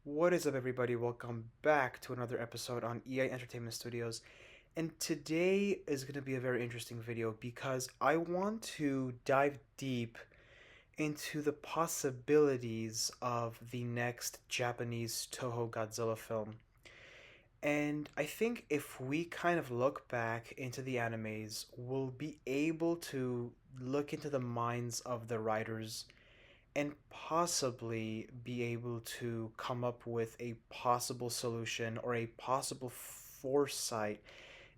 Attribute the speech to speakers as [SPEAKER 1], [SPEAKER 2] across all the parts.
[SPEAKER 1] What is up, everybody? Welcome back to another episode on EA Entertainment Studios. And today is going to be a very interesting video because I want to dive deep into the possibilities of the next Japanese Toho Godzilla film. And I think if we kind of look back into the animes, we'll be able to look into the minds of the writers and possibly be able to come up with a possible solution or a possible foresight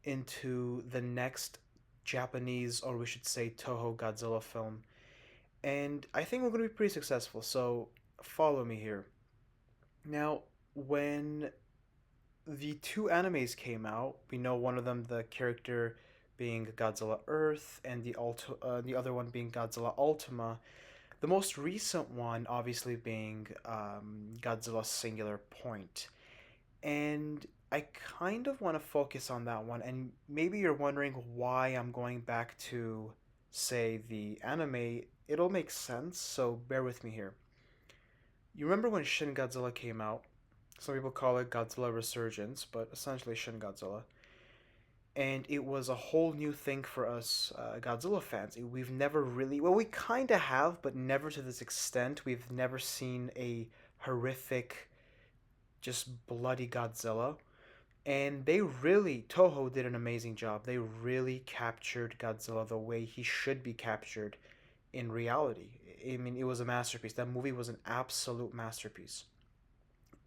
[SPEAKER 1] into the next Japanese, or we should say Toho Godzilla film. And I think we're going to be pretty successful, so follow me here. Now, when the two animes came out, we know one of them, the character being Godzilla Earth, and the other one being Godzilla Ultima. The most recent one, obviously, being Godzilla Singular Point. And I kind of want to focus on that one. And maybe you're wondering why I'm going back to, say, the anime. It'll make sense, so bear with me here. You remember when Shin Godzilla came out? Some people call it Godzilla Resurgence, but essentially Shin Godzilla. And it was a whole new thing for us Godzilla fans. We've never really, well, we kind of have, but never to this extent. We've never seen a horrific, just bloody Godzilla. And Toho did an amazing job. They really captured Godzilla the way he should be captured in reality. I mean, it was a masterpiece. That movie was an absolute masterpiece.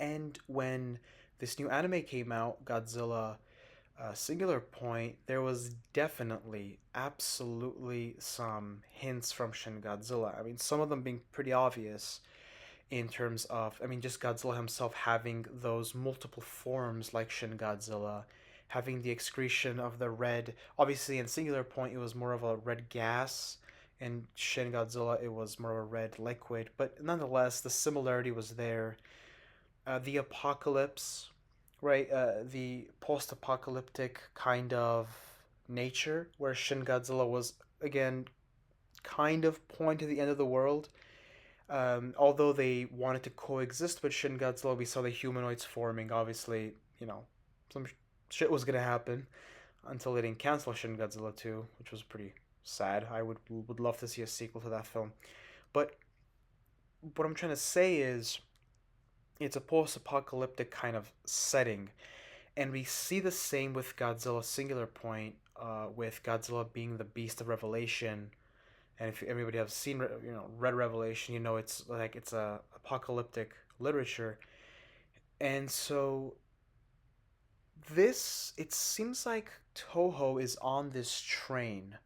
[SPEAKER 1] And when this new anime came out, Godzilla Singular Point, there was definitely, absolutely some hints from Shin Godzilla. I mean, some of them being pretty obvious in terms of, I mean, just Godzilla himself having those multiple forms like Shin Godzilla, having the excretion of the red. Obviously, in Singular Point, it was more of a red gas. In Shin Godzilla, it was more of a red liquid. But nonetheless, the similarity was there. The apocalypse, right? The post-apocalyptic kind of nature, where Shin Godzilla was again kind of pointing to the end of the world. Although they wanted to coexist with Shin Godzilla, we saw the humanoids forming. Obviously, some shit was gonna happen until they didn't cancel Shin Godzilla 2, which was pretty sad. I would love to see a sequel to that film. But what I'm trying to say is it's a post-apocalyptic kind of setting, and we see the same with Godzilla Singular Point, with Godzilla being the beast of Revelation. And if everybody has seen, read Revelation, it's a apocalyptic literature. And so it seems like Toho is on this train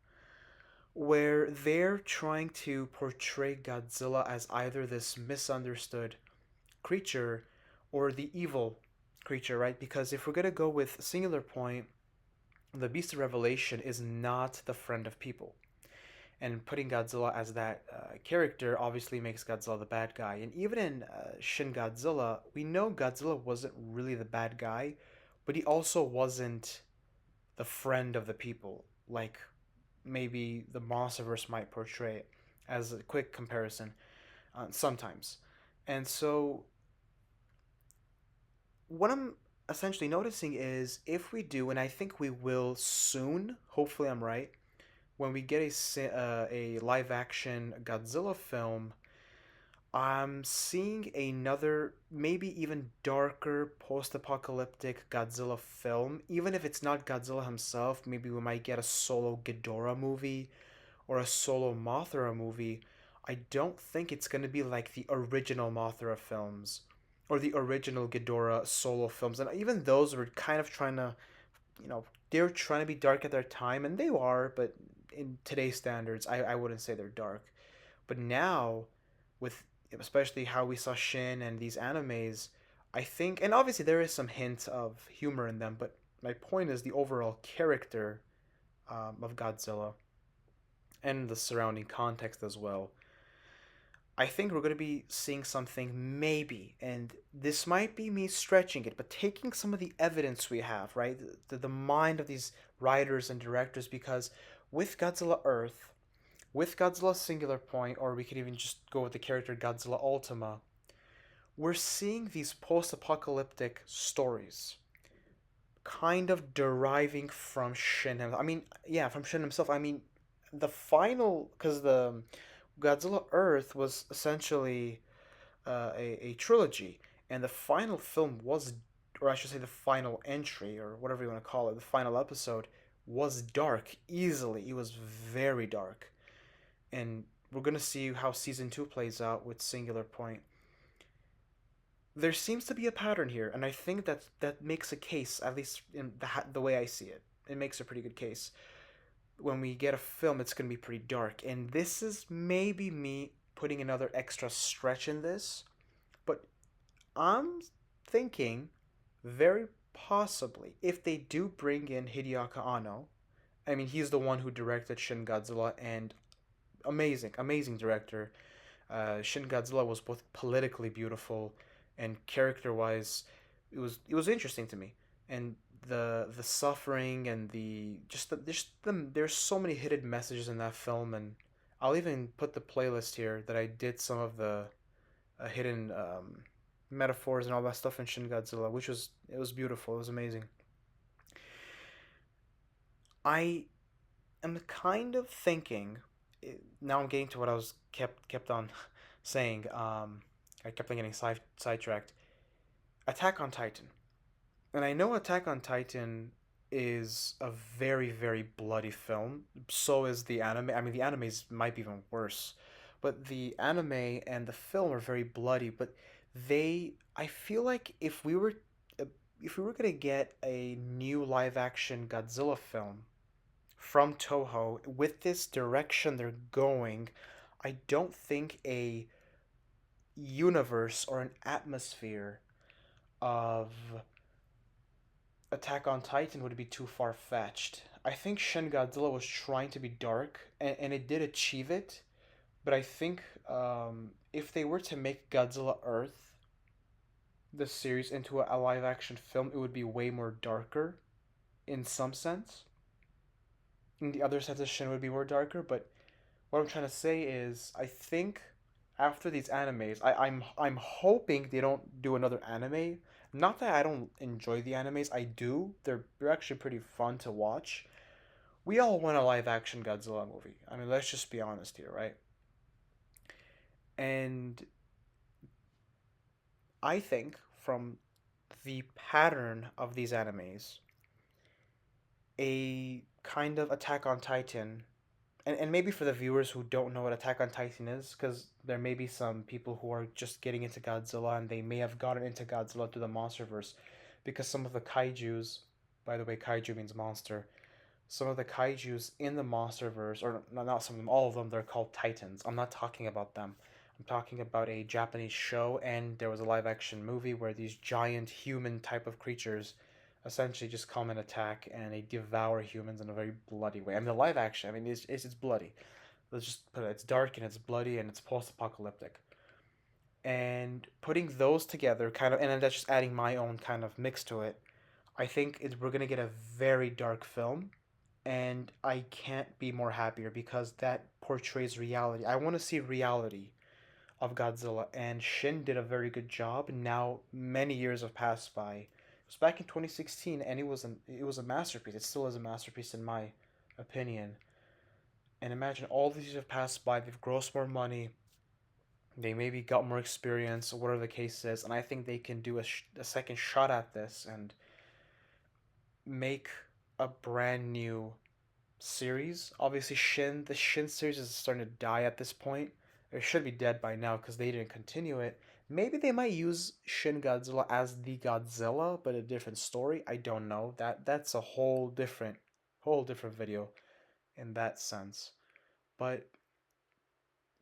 [SPEAKER 1] where they're trying to portray Godzilla as either this misunderstood creature or the evil creature, right? Because if we're gonna go with Singular Point, the Beast of Revelation is not the friend of people. And putting Godzilla as that character obviously makes Godzilla the bad guy. And even in Shin Godzilla, we know Godzilla wasn't really the bad guy, but he also wasn't the friend of the people, like maybe the Monsterverse might portray it as a quick comparison sometimes. And so what I'm essentially noticing is if we do, and I think we will soon, hopefully I'm right, when we get a live action Godzilla film, I'm seeing another, maybe even darker post apocalyptic Godzilla film. Even if it's not Godzilla himself, maybe we might get a solo Ghidorah movie or a solo Mothra movie. I don't think it's going to be like the original Mothra films or the original Ghidorah solo films. And even those were kind of trying to, they were trying to be dark at their time, and they are, but in today's standards, I wouldn't say they're dark. But now, with especially how we saw Shin and these animes, I think, and obviously there is some hint of humor in them, but my point is the overall character of Godzilla and the surrounding context as well. I think we're going to be seeing something maybe, and this might be me stretching it, but taking some of the evidence we have, right? The mind of these writers and directors, because with Godzilla Earth, with Godzilla Singular Point, or we could even just go with the character Godzilla Ultima, we're seeing these post-apocalyptic stories kind of deriving from Shin himself. I mean, yeah, from Shin himself. I mean, the final, because the Godzilla Earth was essentially a trilogy, and the final film was, or I should say, the final entry, or whatever you want to call it, the final episode was dark. Easily, it was very dark, and we're gonna see how season two plays out with Singular Point. There seems to be a pattern here, and I think that makes a case, at least in the way I see it. It makes a pretty good case. When we get a film, it's going to be pretty dark, and this is maybe me putting another extra stretch in this, but I'm thinking very possibly if they do bring in Hideaki Anno. I mean, he's the one who directed Shin Godzilla, and amazing, amazing director. Shin Godzilla was both politically beautiful and character-wise, it was interesting to me. And the suffering and there's so many hidden messages in that film, and I'll even put the playlist here that I did some of the hidden metaphors and all that stuff in Shin Godzilla, which was it was beautiful. It was amazing. I am kind of thinking now. I'm getting to what I was kept on saying. I kept on getting sidetracked. Attack on Titan, and I know Attack on Titan is a very very bloody film. So is the anime. I mean, the animes might be even worse, but the anime and the film are very bloody. But I feel like uh, if we were gonna get a new live action Godzilla film from Toho with this direction they're going, I don't think a universe or an atmosphere of Attack on Titan would be too far fetched. I think Shin Godzilla was trying to be dark, and it did achieve it. But I think if they were to make Godzilla Earth, the series, into a live action film, it would be way more darker in some sense. In the other sense, the Shin would be more darker. But what I'm trying to say is, I think after these animes, I'm hoping they don't do another anime. Not that I don't enjoy the animes, I do. They're actually pretty fun to watch. We all want a live action Godzilla movie. I mean, let's just be honest here, right? And I think from the pattern of these animes, a kind of Attack on Titan, and maybe for the viewers who don't know what Attack on Titan is, because there may be some people who are just getting into Godzilla and they may have gotten into Godzilla through the MonsterVerse, because some of the kaijus, by the way, kaiju means monster, some of the kaijus in the MonsterVerse, or not some of them, all of them, they're called Titans. I'm not talking about them. I'm talking about a Japanese show, and there was a live action movie where these giant human type of creatures essentially just come and attack and they devour humans in a very bloody way. I mean, the live action, I mean, it's bloody. Let's just put it, it's dark and it's bloody and it's post apocalyptic. And putting those together, kind of, and then that's just adding my own kind of mix to it. I think we're gonna get a very dark film, and I can't be more happier because that portrays reality. I want to see reality of Godzilla, and Shin did a very good job. Now many years have passed by. It was back in 2016, and it was a masterpiece. It still is a masterpiece in my opinion. And imagine all these years have passed by. They've grossed more money. They maybe got more experience, or whatever the case is, and I think they can do a second shot at this and make a brand new series. Obviously, the Shin series is starting to die at this point. It should be dead by now because they didn't continue it. Maybe they might use Shin Godzilla as the Godzilla, but a different story. I don't know. That's a whole different video in that sense. But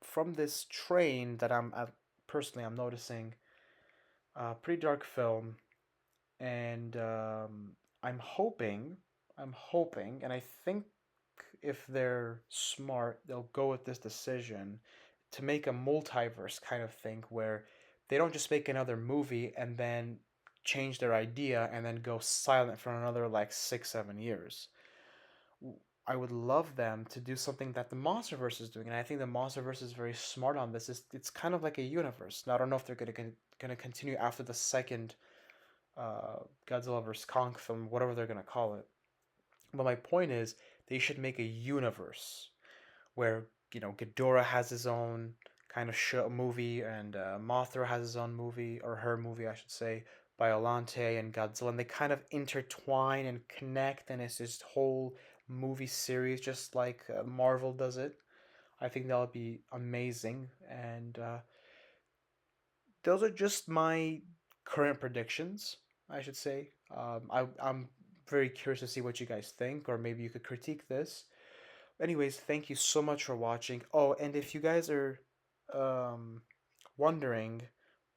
[SPEAKER 1] from this train that personally I'm noticing, pretty dark film, and I'm hoping, and I think if they're smart, they'll go with this decision to make a multiverse kind of thing where they don't just make another movie and then change their idea and then go silent for another like 6 7 years. I would love them to do something that the MonsterVerse is doing, and I think the MonsterVerse is very smart on this. It's kind of like a universe. Now I don't know if they're gonna continue after the second Godzilla vs Kong film, whatever they're gonna call it. But my point is, they should make a universe where Ghidorah has his own kind of movie, and Mothra has his own movie, or her movie, I should say, Biollante and Godzilla, and they kind of intertwine and connect, and it's this whole movie series, just like Marvel does it. I think that would be amazing, and those are just my current predictions, I should say. I'm very curious to see what you guys think, or maybe you could critique this. Anyways, thank you so much for watching. Oh, and if you guys are um, wondering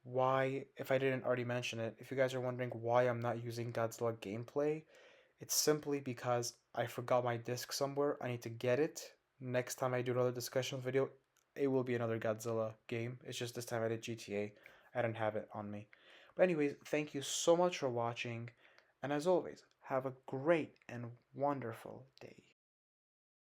[SPEAKER 1] why, if I didn't already mention it, if you guys are wondering why I'm not using Godzilla gameplay, it's simply because I forgot my disc somewhere. I need to get it. Next time I do another discussion video, it will be another Godzilla game. It's just this time I did GTA. I didn't have it on me. But anyways, thank you so much for watching, and as always, have a great and wonderful day.